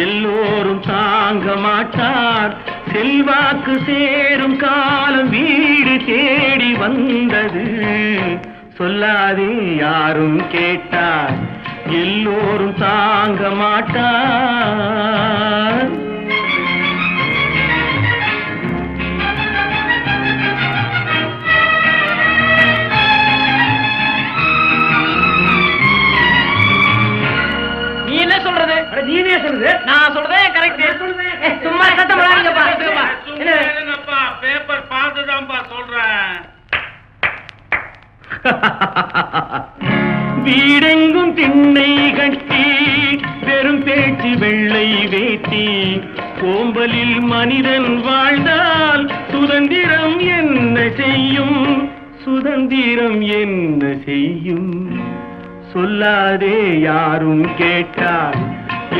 எல்லோரும் தாங்க மாட்டார். செல்வாக்கு சேரும் காலம் வீடு தேடி வந்தது. சொல்லாதே யாரும் கேட்டார். எல்லோரும் தாங்க மாட்டார். நீனே சொல்றது, நான் சொல்றதே கரெக்ட். சும்மா சத்தம் போடாதீங்கப்பா. பேப்பர் பார்த்துதான்ப்பா சொல்றேன். வீடெங்கும் திண்ணை கட்டி வெறும் பேச்சு வெள்ளை வேட்டி. கோம்பலில் மனிதன் வாழ்ந்தால் சுதந்திரம் என்ன செய்யும்? சுதந்திரம் என்ன செய்யும்? சொல்லாதே யாரும் கேட்டார்.